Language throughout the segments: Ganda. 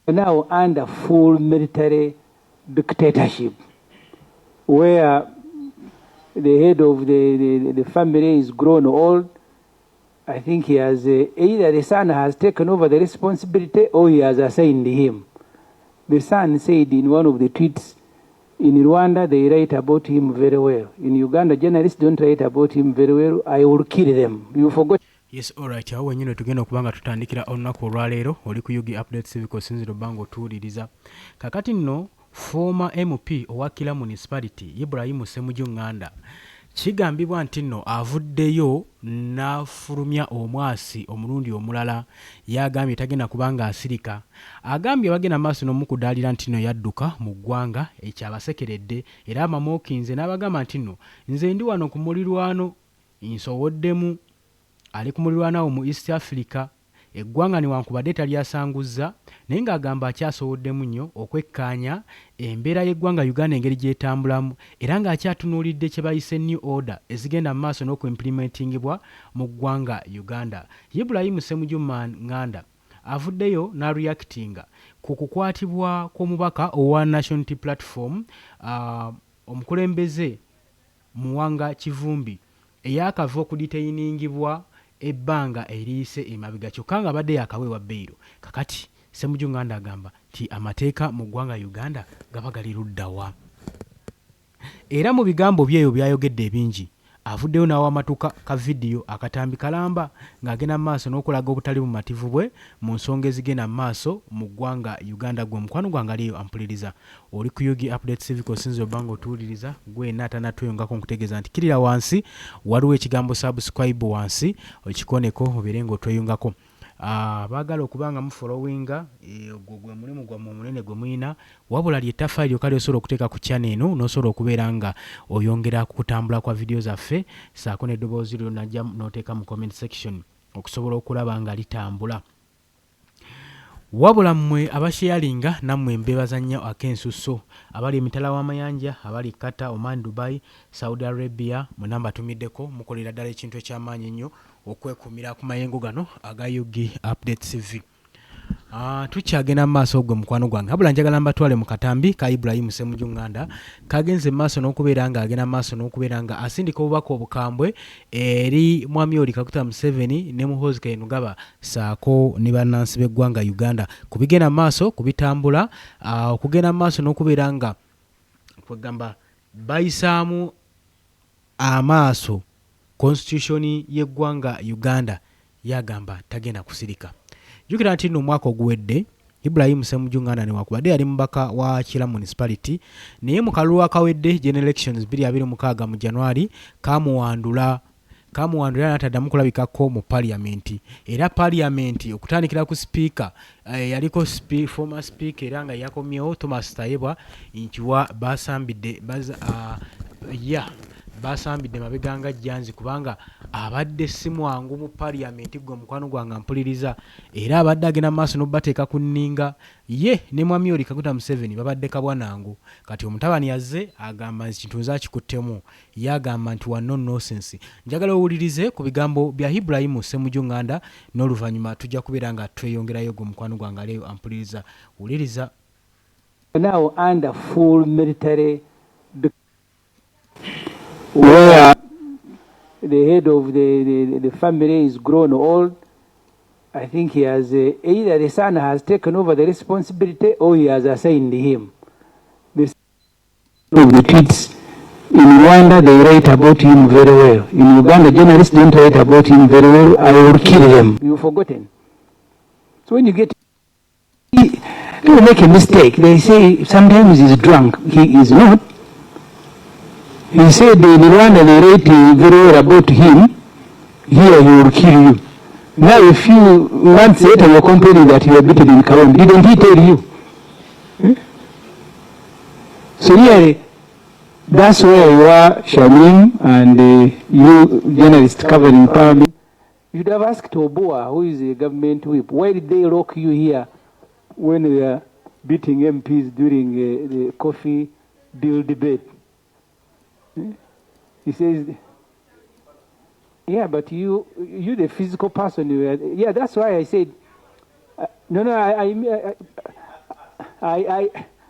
now under full military dictatorship, where the head of the family is grown old. I think he has either the son has taken over the responsibility or he has assigned him. The son said in one of the tweets, in Rwanda they write about him very well. In Uganda, journalists don't write about him very well. I will kill them. You forgot. Yes, alright. Awo wenyine tugenda okubanga tutandikira olunaku olwaleero oli ku Yugi Update Civic osinzira obanga otuwuliriza. Kakati nno former MP owa Kira Municipality Ibrahim Ssemuju Nganda kigambibwa nti nno avuddeyo n'afulumya omwasi omulundi omulala yagambye tagenda kubanga asirika. Agambye bagenda maaso n'omukudaalira nti nno yadduka mu ggwanga ekyabasekeredde era amamookinze n'abagamba nti nno nze ndi wano ku mulirwano nsowoddemu ali ku mulirwano mu East Africa eggwanga newankubadde talyasanguza naye ng'agamba akyasowoddemu nnyo okwekkaanya embeera y'eggwanga Uganda engeri gy'etambulamu era ng'akyatunuulidde kye bayise new order ezigenda mu maaso n'okuimplementingibwa mu ggwanga Uganda. Ibrahim Ssemuju Nganda avuddeyo n'areactinga ku kukwatibwa kw'omubaka owa National Unity Platform omukulembeze Muwanga Kivumbi eyakava okuditeyiningibwa ebbanga eriyise emabega kyokka nga badde yakaweebwa bbeero. Kakati Ssemuju Nganda agamba nti amateeka mu ggwanga Uganda gaba gali luddawa. Era mu bigambo byeyo byayogedde ebingi avuddeyo n'awamatuka ka vidiyo akatambi kalamba ng'agenda mu maaso n'okulaga obutali bumativu bwe mu nsonga ezigenda mu maaso mu ggwanga Uganda. Gwe mukwano gwange aliyo ampuliriza oli ku Yugi Update Civic osinza obanga otuwuliriza gwe n'atanatweyongako nkutegeeza nti kirira wansi waliwo ekigambo subscribe wansi okikoneko obeere ng'otweyongako. Baagala okubanga mufollowinga ogwo gwe mulimu gwammwe omunene gwe muyina wabula ly'ettaffaali lyokka ly'osobola okuteeka ku channel eno n'osobola okubeera nga oyongera ku kutambula kwa vidiyo zaffe saako n'eddoboozi lyo najja n'oteeka mu comment section okusobola okulaba nga litambula. Wabula mmwe abasharinga nammwe mbebaza nnyo ak'ensusso abali emitala w'amayanja abali Qatar, Oman, Dubai, Saudi Arabia mwenamba tumiddeko mukolera ddala ekintu eky'amaanyi ennyo okwekumira ku mayengo gano aga Yugi Update Civic. Tukyagenda mu maaso gwe mukwano gwange wabula njagala mbatwale mu katambi ka Ibrahim Ssemuju Nganda kagenze mu maaso n'okubeera nga agenda mu maaso n'okubeera nga asindika obubaka obukambwe eri mwami oli Kaguta Museveni ne Muhoozi Kainerugaba saako ne bannansi b'eggwanga Uganda kubigenda mu maaso kubitambula okugenda mu maaso n'okubeera nga kwegamba bayisaamu amaaso constitution y'eggwanga Uganda yagamba tagenda kusirika. Jukira nti no mwaka oguwedde Ibrahim Ssemuju Nganda ne wakubadde yali mbaka wa Kira Municipality naye mu kalulu akawedde general elections 2026 mu January kamuwandula n'ataddamu kulabikako mu parliament era parliament okutandikira ku speaker yaliko former speaker era nga yakomyewo Thomas Tayebwa nkiwa basambidde mabeganga jjanzi kubanga abadde simwangu mu parliament gwe mukwano gwange mpuliriza era abadde agenda maaso n'obateeka ku nninga ye ne mwami oli Kaguta Museveni babadde kabwanangu kati omutabani yazze agamba kintu nzakikuttemu yagamba nti wano nonsense. Njagala owulirize ku bigambo bya Ibrahim Ssemuju Nganda n'oluvannyuma tujja kubeera nga tweyongerayo gwe mukwano gwange aliyo ampuliriza wuliriza. Now under full military where the head of the family is grown old. I think he has either the son has taken over the responsibility or he has assigned him. The tweets in Rwanda they write about him very well. In Uganda journalists don't write about him very well. I will kill them. You've forgotten. So when you get you make a mistake. They say sometimes he's drunk. He is not. He said in Rwanda they write very well about him. Here he will kill you. Now a few months later you're complaining that you were beaten in Karongi. Didn't he tell you? So really, that's where you are, Shamim, and you journalists covering Parliament. You'd have asked Obua, who is a government whip, why did they lock you here when we are beating MPs during the coffee deal debate? He says, yeah, but you the physical person. Yeah, that's why I said, I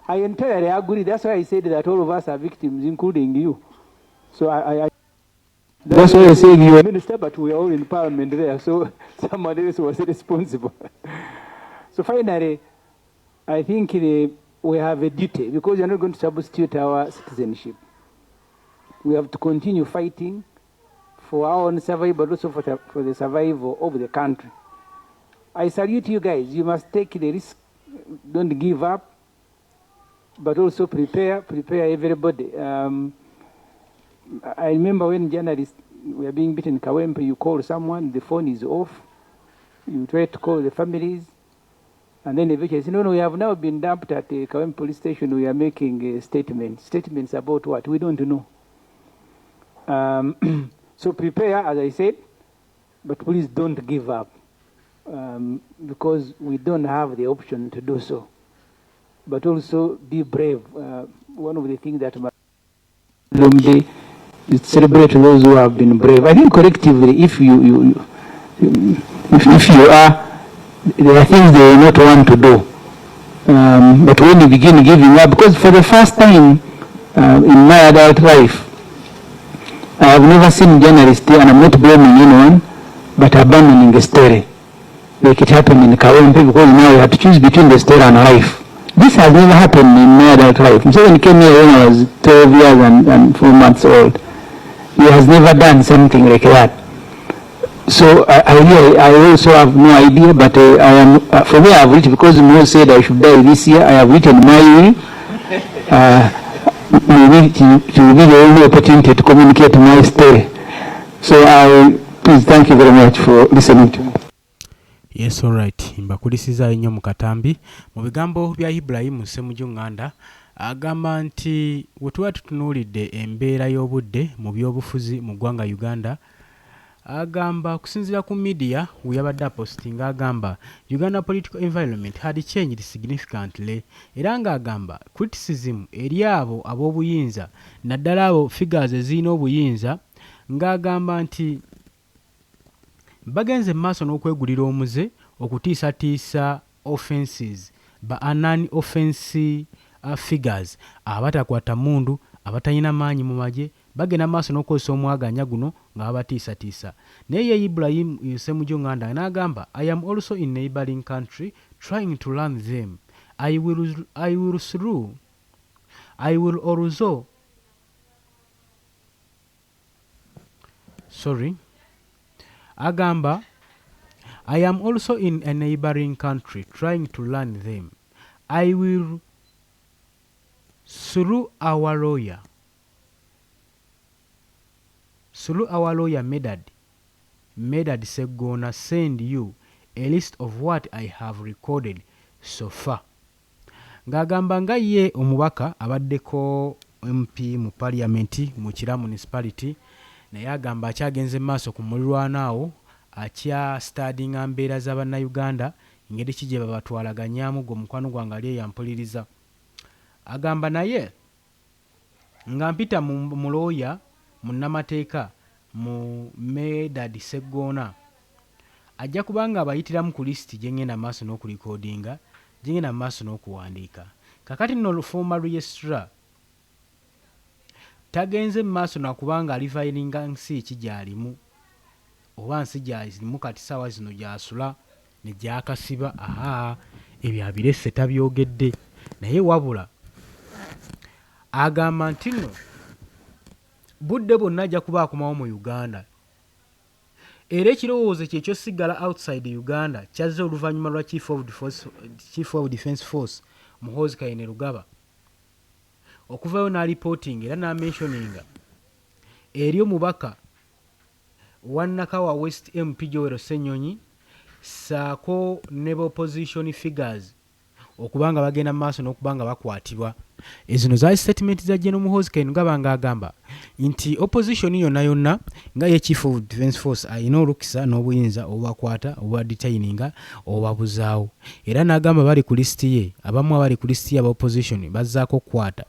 entirely agree. That's why I said that all of us are victims, including you. So that's why I said you are minister, but we are all in parliament there. So somebody else was responsible. So finally, I think we have a duty, because we are not going to substitute our citizenship. We have to continue fighting for our own survival, but also for the survival of the country. I salute you guys. You must take the risk. Don't give up, but also prepare everybody. I remember when journalists were being beaten in Kawempe, you call someone, the phone is off. You try to call the families, and then eventually say, no, we have now been dumped at the Kawempe police station. We are making statements. Statements about what? We don't know. So prepare, as I said, but please don't give up, because we don't have the option to do so. But also be brave. One of the things that is celebrate those who have been brave. I think collectively, if you are, there are things they will not want to do. But when you begin giving up, because for the first time in my adult life, I have never seen journalists, and I'm not blaming anyone, but abandoning a story. Like it happened in Kawempe, because now you have to choose between the story and life. This has never happened in my adult life. Museveni came here when I was 12 years and 4 months old. He has never done something like that. So I also have no idea, but I am, for me I have written, because Muhoozi said I should die this year, I have written my will. Maybe it will be the only opportunity to communicate my story. So please thank you very much for listening to me. Yes, all right. Mbakulisiza nnyo mu katambi mu bigambo bya Ibrahim Ssemuju Nganda agamba nti we tuba tutunuulidde embeera y'obudde mu byobufuzi mu ggwanga Uganda. Agamba kusinziira ku media we yabadde apostinga agamba Uganda political environment had changed significantly, era ng'agamba criticism eri abo ab'obuyinza naddala abo figures ezirina obuyinza, ng'agamba nti bagenze maaso n'okwegulira omuze okutiisatiisa offenses ba non-offense figures abatakwata mundu abatayina maanyi mu magye, bagenda maaso n'okozesa omwaganya guno nga babatiisatiisa. Naye ye Ibrahim Ssemuju Nganda n'agamba I am also in neighboring country trying to learn them. I will also agamba I am also in a neighboring country trying to learn them. I will, through our lawyer Medad Segona, send you a list of what I have recorded so far. Ng'agamba nga ye omubaka abaddeko MP mu parliament mu Kira municipality, naye agamba akyagenze maaso ku mulirwanaawo akya studyinga mbeera z'Abannayuganda engeri ki gye babatwalaganyaamu gwe mukwano gwange ali eyampuliriza. Agamba naye nga mpita mu looya munnamateeka mu Medad Segona ajja kubanga abayitiramu ku lisiti gye ngenda maaso n'okulikodinga, gye ngenda maaso n'okuwandiika. Kakati nno former registrar tagenze maaso nakubanga alivayiringa nsi ki gy'alimu oba nsi gy'alimu kati sawa zino gy'asula ne gy'akasiba. Ebyo abirese tabyogedde, naye wabula agamba nti nno budde bwonna ajja kuba akomawo mu Uganda, era ekirowoozo kye ekyosigala outside Uganda kyazze oluvannyuma lwa Chief of Defence Force Muhoozi Kainerugaba okuvayo n'alipoting era n'amentioninga eri omubaka Wannakawa West MP Joel Ssenyonyi saako ne opposition figures okubanga bagenda maaso n'okubanga bakwatibwa. Ezino zaali statement za General Muhoozi Kainerugaba ng'agamba nti opposition yonna nga ye Chief of Defence Force alina olukisa n'obuyinza obubakwata obubadetaininga obubabuzaawo, era n'agamba bali ku lisiti ye, abamu abali ku lisiti aba opposition bazzaako okukwata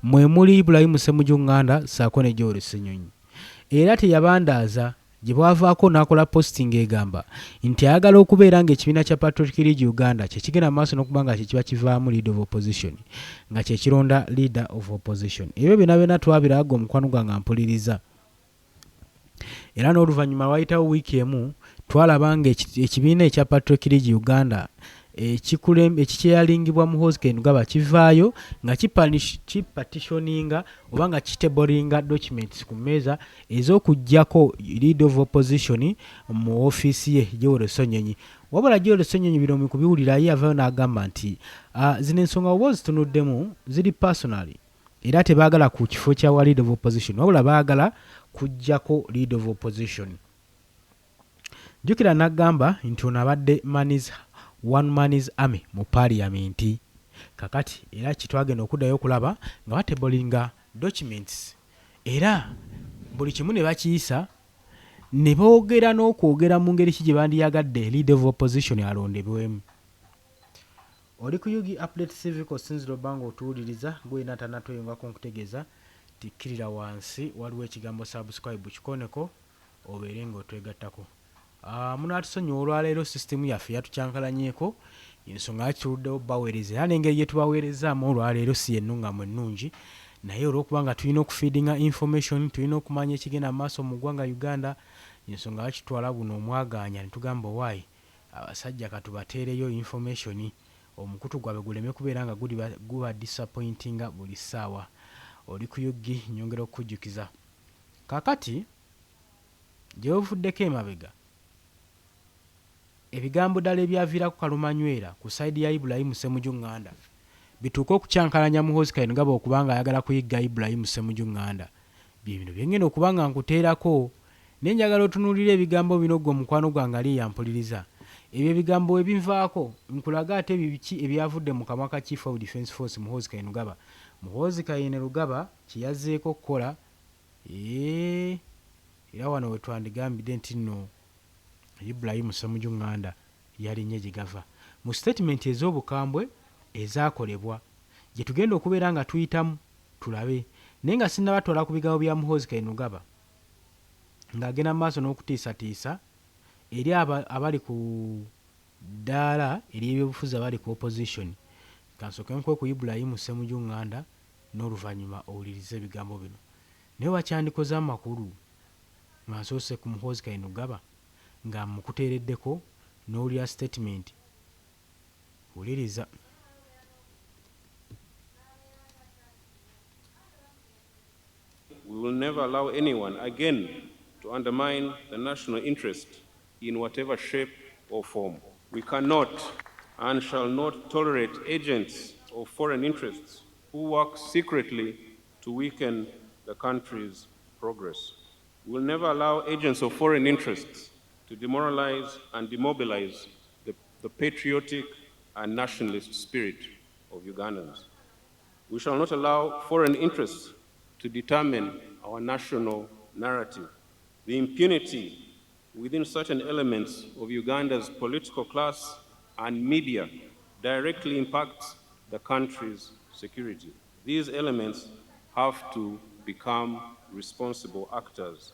mwe muli Ibrahim Ssemuju Nganda saako ne Joel Ssenyonyi. Era teyabandaaza gye bwavaako n'akola posting egamba nti ayagala okubeera ng'ekibiina kya Patriotic League Uganda kye kigenda mu maaso n'okuba nga kye kiba kivaamu leader of opposition nga kye kironda leader of opposition. Ebyo byonna twabiraga omukwano gwange mpuliriza. Era n'oluvannyuma lwayitawo wiiki emu twalaba nga ekibiina ekya Patriotic League Uganda ekikyeyalingibwa Muhoozi Kainerugaba kivaayo nga kipatitioninga oba nga kitebolinga documents ku mmeeza ez'okuggyako leader of opposition mu ofiisi ye Joel Ssenyonyi. Wabula Joel Ssenyonyi bino mu kubiwulira ye avaayo n'agamba nti zino ensonga oba ozitunuddemu ziri personally era tebaagala ku kifo kya wa leader of opposition wabula baagala kuggyako leader of opposition. Jjukira n'agamba nti ono abadde one man's army mu parliament kakati era kitwagenda okuddayo okulaba nga batebolinga documents era buli kimu ne bakiyisa ne boogera n'okwogera mu ngeri ki gye bandiyagadde leader of opposition alondebwemu. Oli ku Yugi Update Civic osinzira obbanga otuwuliriza gwena atanatweyongako nkutegeeza tikkirira wansi waliwo ekigambo subscribe kikoneko obeere ng'otwegattako. Munatusonyiwa olwaleero sisitemu yaffe yatucyankalanyeeko ensonga kituluddewo baweereza era n'engeri gye tubaweerezaamu olwaleero si yennungamu ennungi naye olw'okuba nga tulina okufeedinga information tulina okumanya ekigenda mu maaso mu ggwanga Uganda ensonga bakitwala buno omwagaanya ne tugamba owaayi abasajja katubateereyo information omukutu gwabwe guleme kubeera nga guba disappointinga buli ssaawa. Oli ku Yugi nyongera okukujjukiza kaakati gye ovuddeko emabega ebigambo ddala ebyaviirako kalumanywera ku sayidi ya Ibrahim Ssemuju Nganda bituuka okucyankalanya Muhoozi Kainerugaba okuba nga ayagala kuyigga Ibrahim Ssemuju Nganda bye bino byengenda okuba nga nkuteerako naye njagala otunuulira ebigambo bino gwe omukwano gwange ali yampuliriza. Ebyo ebigambo ebinvaako nkulaga ate biki ebyavudde mu kamwa ka Chief of Defence Force Muhoozi Kainerugaba. Muhoozi Kainerugaba kye yazzeeko okukola era wano we twandigambidde nti nno Ibrahim Ssemuju Nganda yalinye gye gava mu statement ez'obukambwe ezaakolebwa gye tugenda okubeera nga tuyitamu tulabe naye nga sinnabatwala ku bigambo bya Muhoozi Kainerugaba ng'agenda mu maaso n'okutiisatiisa eri abali ku ddaala ery'ebyobufuzi abali ku opposition. Kansooke nkwe ku Ibrahim Ssemuju Nganda n'oluvannyuma owulirize ebigambo bino naye wakyandikoze amakulu nga nsoose ku Muhoozi Kainerugaba nga mukuteereddeko n'olya statement wuliriza. We will never allow anyone again to undermine the national interest in whatever shape or form. We cannot and shall not tolerate agents of foreign interests who work secretly to weaken the country's progress. We will never allow agents of foreign interests to demoralize and demobilize the patriotic and nationalist spirit of Ugandans. We shall not allow foreign interests to determine our national narrative. The impunity within certain elements of Uganda's political class and media directly impacts the country's security. These elements have to become responsible actors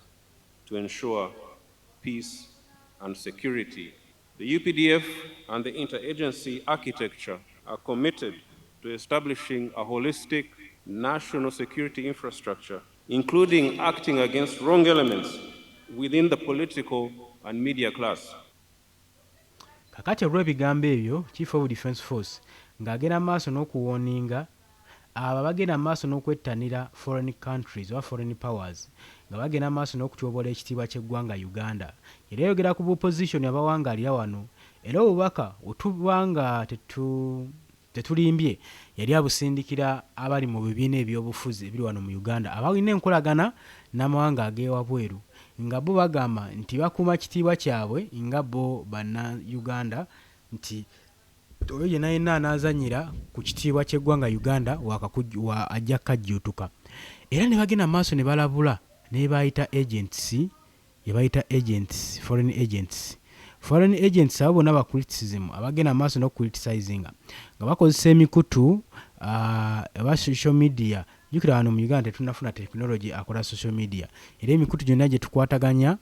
to ensure peace and security. The UPDF and the interagency architecture are committed to establishing a holistic national security infrastructure, including acting against wrong elements within the political and media class. Kakati olw'ebigambo ebyo Chief of Defence Force ng'agenda maaso n'okuwooninga abo bagenda maaso n'okwettanira foreign countries oba foreign powers nga bagenda maaso n'okutyobola ekitiibwa ky'eggwanga Uganda. Era yogera ku opposition abawangaalira wano era obubaka otubanga tetulimbye yali abusindikira abali mu bibiina ebyobufuzi ebiri wano mu Uganda abalina enkolagana n'amawanga ag'ewabweru nga bo bagamba nti bakuuma kitiibwa kyabwe nga bo banna Uganda nti oyo yenna anaazanyira ku kitiibwa ky'eggwanga Uganda ajja kajjuutuka. Era ne bagenda maaso ne balabula ne bayita foreign agents abo bonna bacriticism abagenda maaso n'okucriticizinga nga bakozesa emikutu aba social media. Jjukira wano mu Uganda tetunafuna technology akola social media era emikutu gyonna gye tukwataganya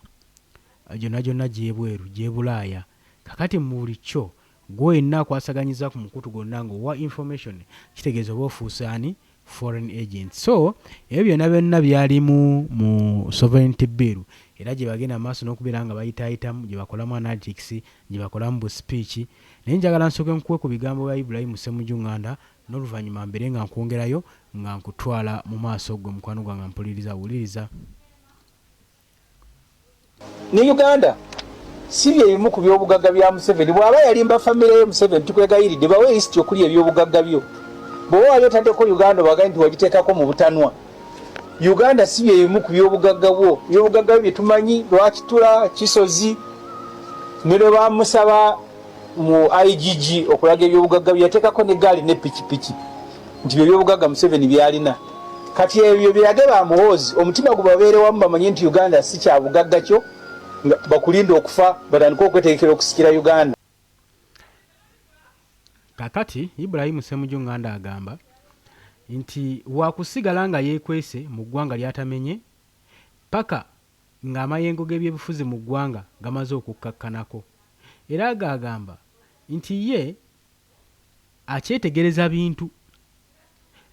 gyonna gyebweru gyebulaaya kakati mu buli kyo gwe yenna akwasaganyiza ku mukutu gwonna ng'owa information kitegeeza oba ofuuse ani foreign agent. So ebyo byonna byali mu sovereignty bill era gye bagenda maaso n'okubeera nga bayitaayitamu gye bakolamu analytics gye bakolamu bu speech. Naye njagala nsooke nkuwe ku bigambo bya Ibrahim Ssemuju Nganda n'oluvannyuma mbere nga nkwongerayo nga nkutwala mu maaso gwe mukwano gwange mpuliriza wuliriza. Ne Uganda si byebimu ku byobugagga bya Museveni. Bw'aba yalimba famire ye Museveni tukwegayiridde bawe history okuli ebyobugagga byo. Bw'oba waleetaddeko Uganda obaga nti wagiteekako mu butanwa. Uganda si byebimu ku byobugagga bwo. Byobugagga byo bye tumanyi Lwakitula, Kisozi, ne lwe bamusaba mu IGG okulaga ebyobugagga bye yateekako n'eggaali ne pikipiki nti byo byobugagga Museveni byalina. Kati ebyo byeyage ba Muhoozi omutima gubabeere wamu bamanye nti Uganda si kya bugagga kyo bakulinda okufa batandika okwetegekera okusikira Uganda. Kakati Ibrahim Ssemuju Nganda agamba nti wakusigala nga yeekwese mu ggwanga lyatamenye paka ng'amayengo g'ebyobufuzi mu ggwanga gamaze okukkakkanako. Era agamba nti ye akyetegereza bintu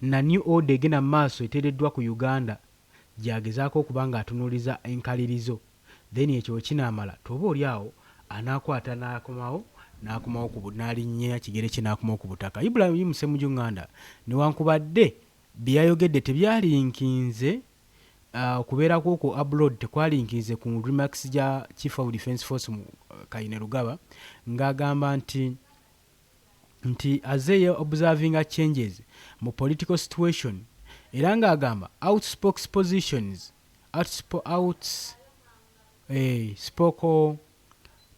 na new order egenda mu maaso eteereddwa ku Uganda gy'agezaako okuba ng'atunuuliza enkalirizo then ekyo kinaamala toba oli awo anaakwata n'akomawo n'alinnya kigere kye n'akomawo ku butaka. Ibrahim Ssemuju Nganda newankubadde bye yayogedde tebyalinkinze okubeera kw'okwo abroad tekwalinkinze ku remarks gya Chief of Defence Force mu Kayine Rugaba ng'agamba nti as they observing changes mu political situation era ng'agamba outspoken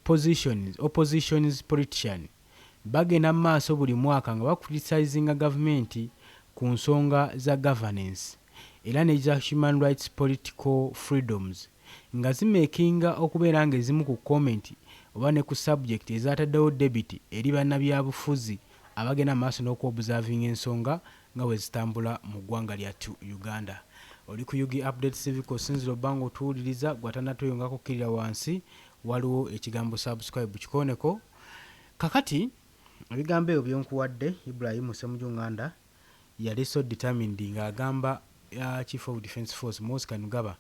positions oppositions politician bagenda mu maaso buli mwaka nga bacriticinga gavumenti ku nsonga za governance era ne za human rights political freedoms nga zimekinga okubeera nga ezimu ku comment oba ne ku subject ezataddewo debiti eri bannabyabufuzi abagenda mu maaso n'okuobserving ensonga nga bwe zitambula mu ggwanga lyattu Uganda. Oli ku Yugi Update Civic osinzira obanga otuwuliriza gwatannatweyongako kukkirira wansi waliwo ekigambo subscribe kikoneko. Kakati ebigambo ebyo byonkuwadde Ibrahim Ssemuju Nganda yali so determined ng'agamba Chief of Defence Force Muhoozi Kainerugaba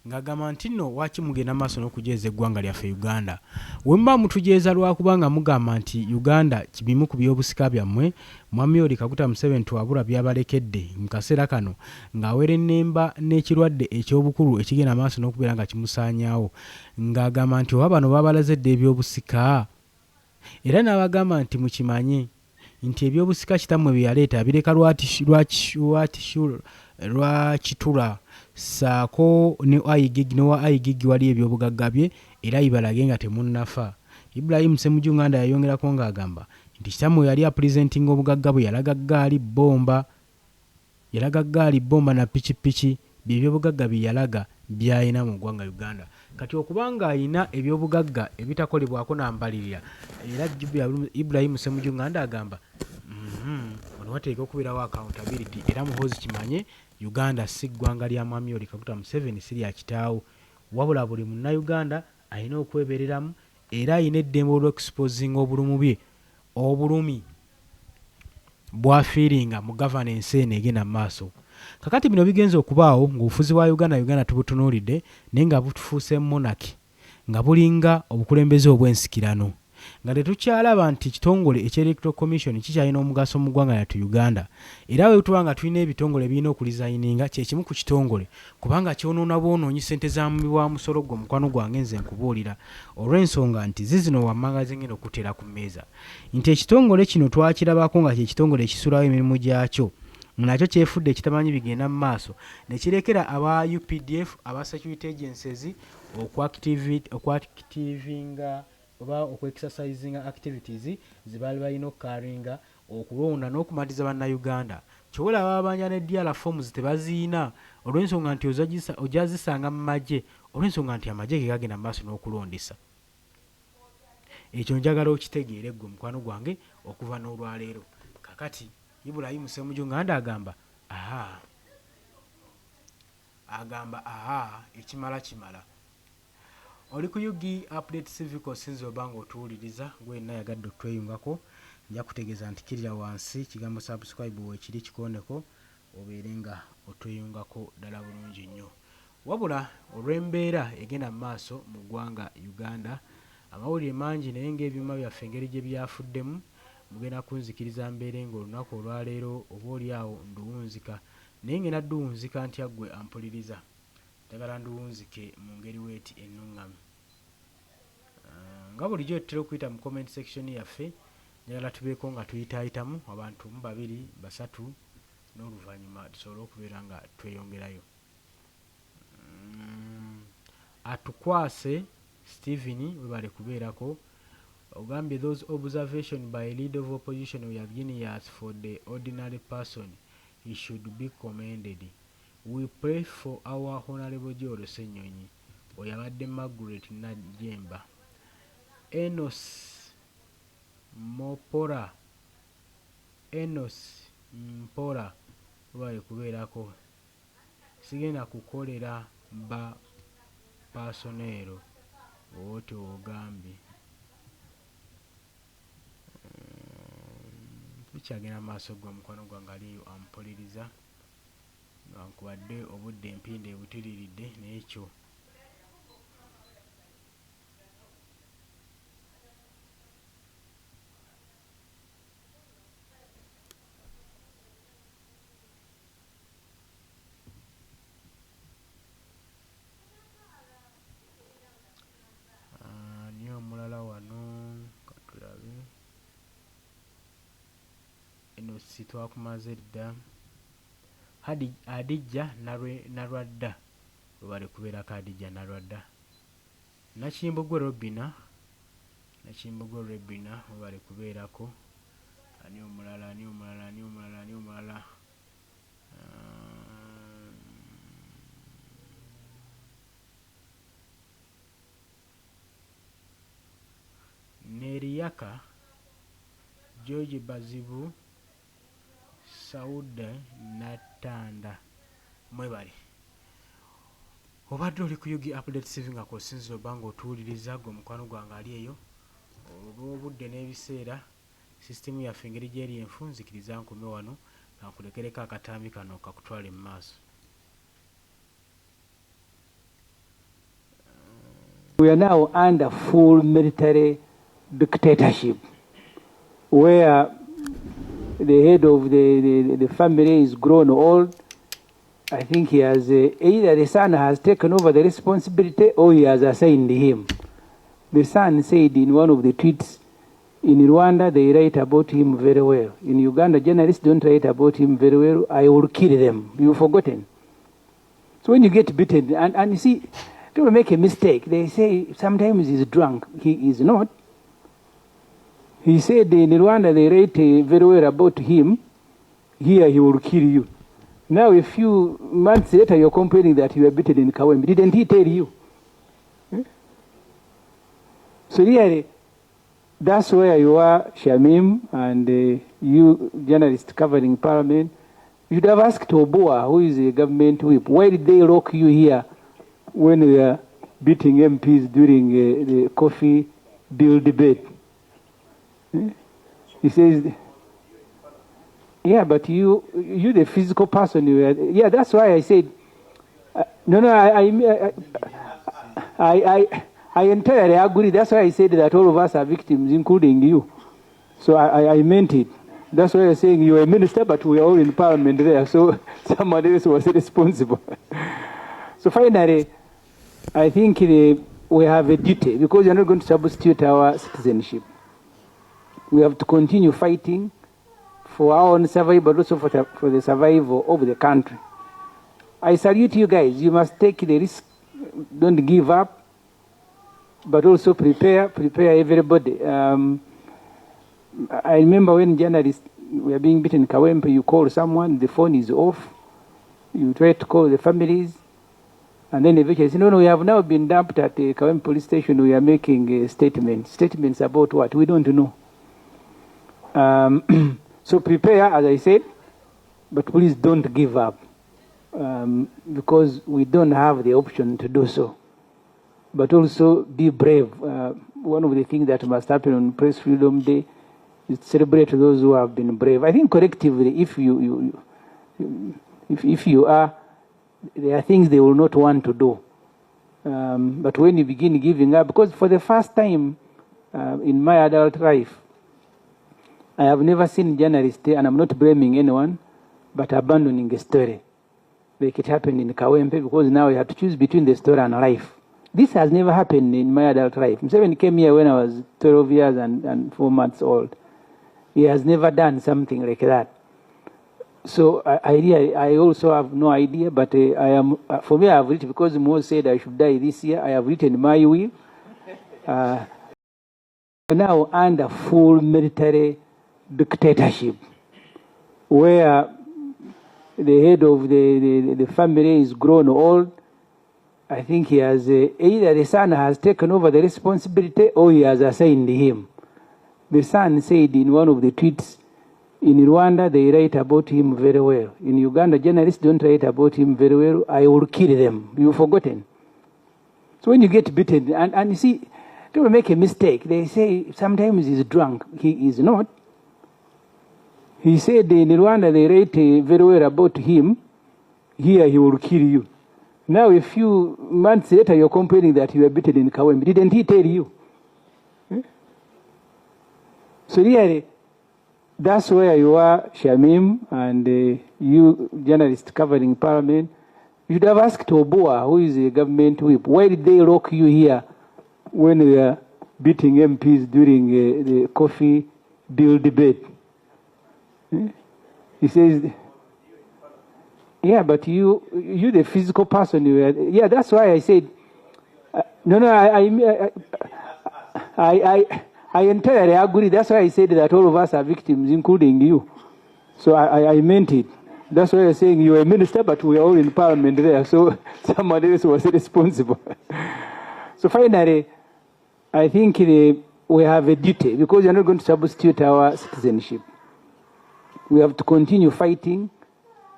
ng'agamba nti nno waki mugenda maaso n'okujeeza eggwanga lyaffe Uganda. We muba mutujeeza lwakubanga mugamba nti Uganda kibimu ku byobusika byammwe Mwami Yoweri Kaguta Museveni twabula byabalekedde mu kaseera kano ng'awera ennemba n'ekirwadde eky'obukulu ekigenda maaso n'okubeera nga kimusaanyaawo ng'agamba nti oba bano babalazedde ebyobusika era n'abagamba nti mukimanye nti ebyobusika kitammwe bye yaleeta bireka lwakitula saako ne wa igigi wali ebyobugagga bye era ibalage nga temunnafa. Ibrahim Ssemuju Nganda yayongerako ng'agamba nti kitammwe yali apresentinga obugagga bwe yalaga ggaali bomba na pikipiki by'ebyobugagga bye yalaga byayina mu ggwanga Uganda. Kati okubanga ayina ebyobugagga ebitakolebwako nambalirira era Ibrahim Ssemuju Nganda agamba ono wateeka okubeerawo accountability era Muhoozi kimanye Uganda si ggwanga lya Mwami Yoweri Kaguta Museveni si lya kitaawo wabula buli munnayuganda alina okwebereramu era alina eddembe olw'exposinga obulumi bwafiiringa mu governance eno egenda mu maaso. Kakati bino bigenza okubaawo ng'obufuzi bwa Uganda tubutunuulidde naye nga butufuuse monarchy nga bulinga obukulembeze obw'ensikirano nga tetukyalaba nti ekitongole eky'Electoral Commission kikyalina omugaso mu ggwanga lyattu Uganda era bwe tuba nga tulina ebitongole birina okulizayininga kyekimu ku kitongole kubanga kyonoona bwonoonyi ssente za mubwa musolo gwo mukwano gwange nze nkubuulira olw'ensonga nti zizino wammanga zingenda okuteera ku mmeeza nti ekitongole kino twakirabako nga kyekitongole ekisulawo emirimu gyakyo nakyo kyefudde ekitamanyi bigenda mu maaso ne kirekera aba UPDF aba security agencies okuactivinga oba okwekisasayizinga activities zibaali balina okukaringa okulonda n'okumatiza bannayuganda kyobola babanja ne DL forms tebaziina olw'ensonga nti ojja zisanga mu magye olw'ensonga nti amagye ge gagenda mu maaso n'okulondesa. Ekyo njagala okitegeere ggwe mukwano gwange okuva n'olwaleero. Kakati Ibrahim Ssemuju Nganda agamba ekimala kimala. oli ku yugi update civic osinza oba nga otuwuliriza gwenna yagadde otweyungako nja kutegeeza nti kirira wansi kigambo subscribe weekiri kikondeko obeere nga otweyungako ddala bulungi nnyo. Wabula olw'embeera egenda mu maaso mu ggwanga Uganda, amawulire mangi naye ng'ebyuma byaffe engeri gye byafuddemu mugenda kunzikiriza mbeere ng'olunaku olwaleero oba oli awo nduwunzika naye ngenda dduwunzika ntya ggwe ampuliriza. Njagala nduwunzike mu ngeri weeti ennuŋŋamu. Nga bulijjo tutera okuyita mu comment section yaffe, njagala tubeeko nga tuyitaayitamu abantu mu 2 3 n'oluvannyuma tusobole okubeera nga tweyongerayo. Atukwase Stephen we bali kubeerako ogambye those observation by leader of opposition we have genius for the ordinary person he should be commended. We pray for our honorable Joro Senyonyi oyabadde Margaret Najemba Enos Mpora bali kubeerako sigenda kukolera ba pasonero oti ogambye tukyagenda maaso gwa mukwano gwange aliyo ampuliriza nkubadde obudde empinde ebutiriridde n'ekyo niyo omulala wano katulabe eno si twakumaze dda Adijja Nalwadda we bali kubeerako Adijja Nalwadda Nakimbugwe Robina we bali kubeerako ani omulala Neriyaka George Bazibu Sauda Natanda mwebali obadde oli ku yugi update saving nga kosinzira oba nga otuwuliriza gwe mukwano gwange ali eyo olw'obudde n'ebiseera sisitemu yaffe engeri gyeri enfunzikiriza nkume wano nga nkulekereko akatambi kano kakutwale mu maaso. We are now under full military dictatorship where the head of the family is grown old. I think he has either the son has taken over the responsibility or he has assigned him. The son said in one of the tweets, in Rwanda they write about him very well. In Uganda, journalists don't write about him very well. I will kill them. You've forgotten. So when you get beaten, and you see, don't make a mistake. They say sometimes he's drunk. He is not. He said in Rwanda they write very well about him. Here he will kill you. Now a few months later you're complaining that you were beaten in Kawembe. Didn't he tell you? So really, that's where you are, Shamim, and you journalists covering Parliament. You should have asked Obua, who is a government whip, why did they lock you here when we are beating MPs during the coffee bill debate? He says, yeah, but you the physical person, yeah, that's why I said, I entirely agree. That's why I said that all of us are victims, including you. So I meant it. That's why I'm saying you're a minister, but we are all in Parliament there, so somebody else was responsible. So finally, I think we have a duty, because you're not going to substitute our citizenship. We have to continue fighting for our own survival, but also for the survival of the country. I salute you guys. You must take the risk. Don't give up, but also prepare everybody. I remember when journalists were being beaten in Kawempe, you call someone, the phone is off. You try to call the families, and then eventually say, no, we have now been dumped at the Kawempe police station. We are making statements. Statements about what? We don't know. So prepare, as I said, but please don't give up, because we don't have the option to do so. but also be brave. One of the things that must happen on Press Freedom Day is to celebrate those who have been brave. I think collectively, if you are, there are things they will not want to do. But when you begin giving up, because for the first time in my adult life, I have never seen journalists, and I'm not blaming anyone, but abandoning a story. Like it happened in Kawempe, because now you have to choose between the story and life. This has never happened in my adult life. Museveni came here when I was 12 years and 4 months old. He has never done something like that. So I also have no idea, but I am, for me, I have written, because Muhoozi said I should die this year, I have written my will. Now under full military dictatorship, where the head of the family is grown old. I think he has, either the son has taken over the responsibility or he has assigned him. The son said in one of the tweets, in Rwanda, they write about him very well. In Uganda, journalists don't write about him very well. I will kill them. You've forgotten. So when you get beaten, and you see, don't make a mistake. They say sometimes he's drunk. He is not. He said in Rwanda, they write very well about him. Here, he will kill you. Now, a few months later, you're complaining that you were beaten in Kawempe. Didn't he tell you? So really, that's where you are, Shamim, and you journalists covering Parliament. You should have asked Obua, who is a government whip, why did they lock you here when they were beating MPs during the coffee bill debate? He says, yeah, but you the physical person, yeah, that's why I said, I entirely agree. That's why I said that all of us are victims, including you. So I meant it. That's why I'm saying you're a minister, but we're all in Parliament there. So somebody else was responsible. So finally, I think we have a duty, because you're not going to substitute our citizenship. We have to continue fighting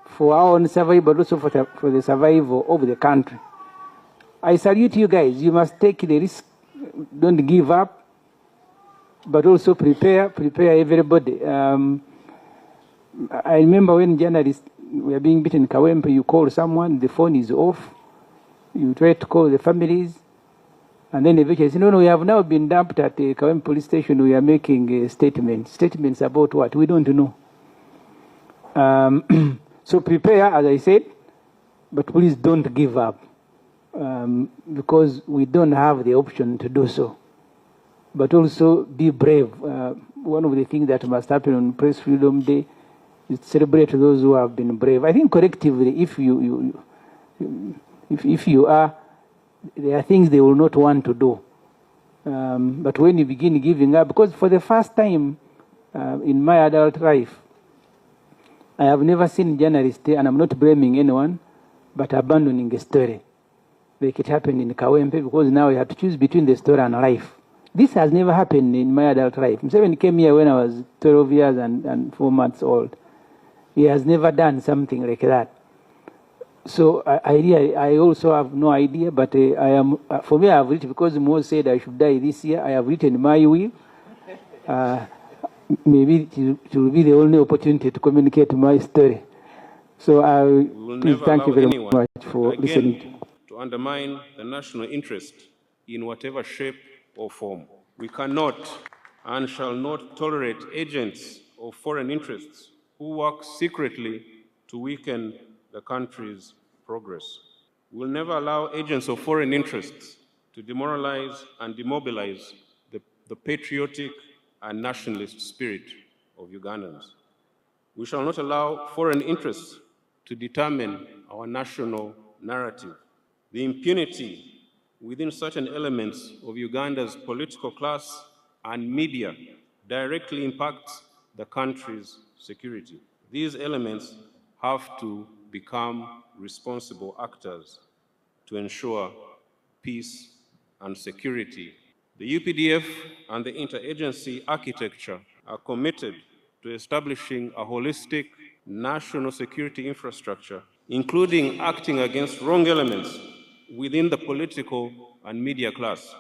for our own survival, but also for the survival of the country. I salute you guys. You must take the risk. Don't give up, but also prepare everybody. I remember when journalists were being beaten in Kawempe, you call someone, the phone is off. You try to call the families, and then eventually say, no, we have now been dumped at the Kawempe police station. We are making statements. Statements about what? We don't know. So prepare, as I said, but please don't give up, because we don't have the option to do so. But also be brave. One of the things that must happen on Press Freedom Day is to celebrate those who have been brave. I think collectively, if you are, there are things they will not want to do. But when you begin giving up, because for the first time in my adult life, I have never seen journalists, and I'm not blaming anyone, but abandoning a story. Like it happened in Kawempe, because now you have to choose between the story and life. This has never happened in my adult life. Museveni came here when I was 12 years and 4 months old. He has never done something like that. So I also have no idea, but I am, for me, I have written, because Muhoozi said I should die this year, I have written my will. Maybe it will be the only opportunity to communicate my story. So please thank you very much for listening to undermine the national interest in whatever shape or form. We cannot and shall not tolerate agents of foreign interests who work secretly to weaken the country's progress. We will never allow agents of foreign interests to demoralize and demobilize the patriotic and nationalist spirit of Ugandans. We shall not allow foreign interests to determine our national narrative. The impunity within certain elements of Uganda's political class and media directly impacts the country's security. These elements have to become responsible actors to ensure peace and security. The UPDF and the interagency architecture are committed to establishing a holistic national security infrastructure, including acting against wrong elements within the political and media class.